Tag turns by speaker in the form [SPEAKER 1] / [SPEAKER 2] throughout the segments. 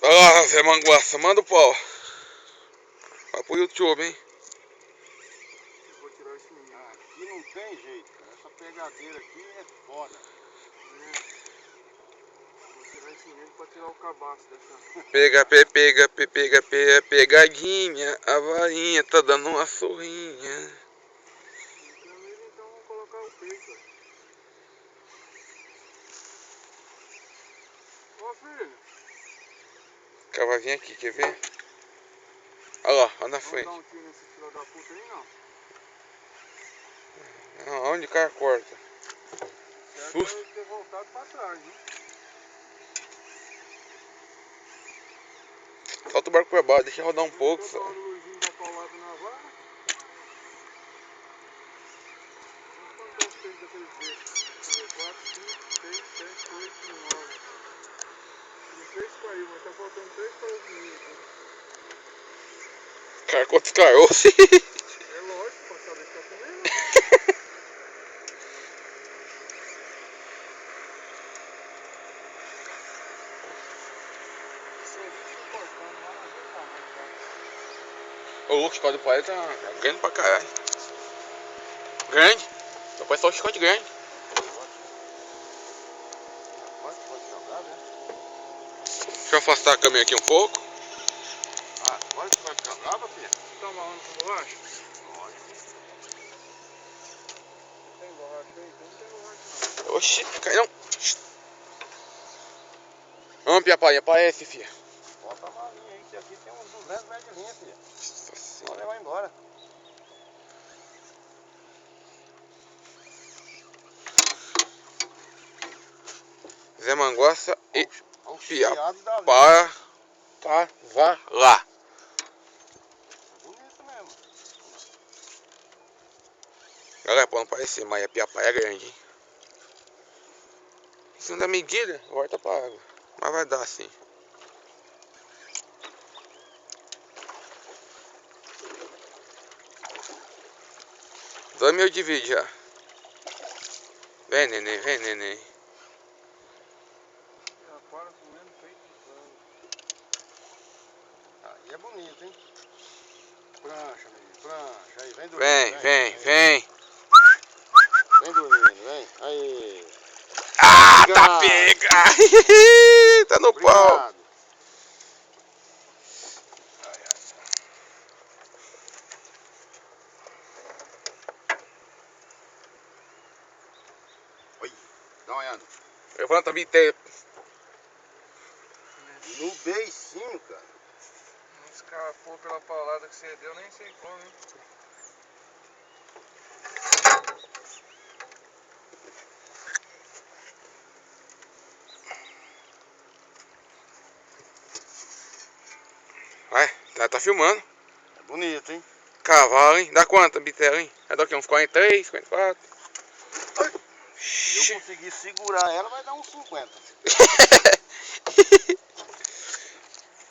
[SPEAKER 1] Ah, Zé Manguaça, manda o pau. Vai pro YouTube, hein?
[SPEAKER 2] Vou tirar esse menino. Aqui não tem jeito, cara. Essa pegadeira aqui é foda. Vou tirar esse menino pra tirar o cabaço dessa.
[SPEAKER 1] Pegadinha, a varinha tá dando uma sorrinha.
[SPEAKER 2] Então vamos colocar o peito. Ô filho.
[SPEAKER 1] O cara vai vir aqui, quer ver? Olha lá, olha na frente.
[SPEAKER 2] Vamos dar um tiro nesse filho da puta aí, não?
[SPEAKER 1] Não, onde o cara corta?
[SPEAKER 2] Certo, ter voltado pra trás, hein?
[SPEAKER 1] Solta o barco pra baixo, deixa rodar um pouco só.
[SPEAKER 2] O Luizinho tá colado na vara. Vamos contar os peitos daqueles bestas. 4, 5, 6, 7, 8, 9. E 3 caiu, mas tá faltando 3 para os meninos.
[SPEAKER 1] Cara, quantos caroços?
[SPEAKER 2] É lógico, pra saber se tá comendo.
[SPEAKER 1] Ô, o chicote do pai tá grande pra caralho. Grande? Meu pai só o chicote grande.
[SPEAKER 2] Pode jogar, né?
[SPEAKER 1] Deixa eu afastar a câmera aqui um pouco.
[SPEAKER 2] Ah, agora você vai ficar brava, filha? Você tá amarrando com borracha? Pode. Tem borracha aí? Não tem borracha não.
[SPEAKER 1] Oxi, cai não. Vamos, Piapai, aparece, filha.
[SPEAKER 2] Bota a malinha aí, que aqui tem uns 200 metros de linha, filha.
[SPEAKER 1] Nossa
[SPEAKER 2] Pode
[SPEAKER 1] senhora.
[SPEAKER 2] levar embora.
[SPEAKER 1] Zé Manguaça e
[SPEAKER 2] Piapá.
[SPEAKER 1] Cavalar.
[SPEAKER 2] Bonito mesmo.
[SPEAKER 1] Galera, pode não parecer, mas a Piapá é grande, hein? Se não der medida, volta pra água. Mas vai dar sim. 2 mil de vídeo já. Vem, neném, vem, neném.
[SPEAKER 2] Para comendo peito de frango. Aí é bonito, hein? Prancha, menino, prancha. Aí, vem dormindo.
[SPEAKER 1] Vem.
[SPEAKER 2] Vem dormindo, vem. Aí.
[SPEAKER 1] Ah,
[SPEAKER 2] Obrigado.
[SPEAKER 1] tá pega! Tá no pau.
[SPEAKER 2] Obrigado. Oi, dá uma olhada.
[SPEAKER 1] Levanta a biteira.
[SPEAKER 2] No beicinho, cara.
[SPEAKER 3] Não escapou pela paulada que você deu, nem sei como, hein?
[SPEAKER 1] Vai, tá filmando.
[SPEAKER 2] É bonito, hein?
[SPEAKER 1] Cavalo, hein? Dá quanto a bitela, hein? Vai dar o quê? Uns 43, 54?
[SPEAKER 2] Se eu conseguir segurar ela, vai dar uns 50.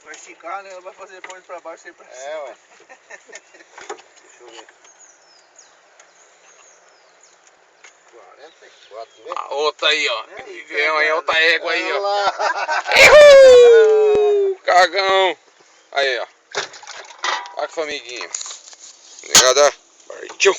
[SPEAKER 3] Vai esticar, né? Ela vai fazer ponte pra baixo sempre pra cima.
[SPEAKER 2] É, ué. Deixa eu ver. 44, né?
[SPEAKER 1] A outra aí, ó. Vem aí, outra égua aí, ó.
[SPEAKER 2] Lá.
[SPEAKER 1] Cagão. Aí, ó. Olha que famiguinha. Negada. Partiu.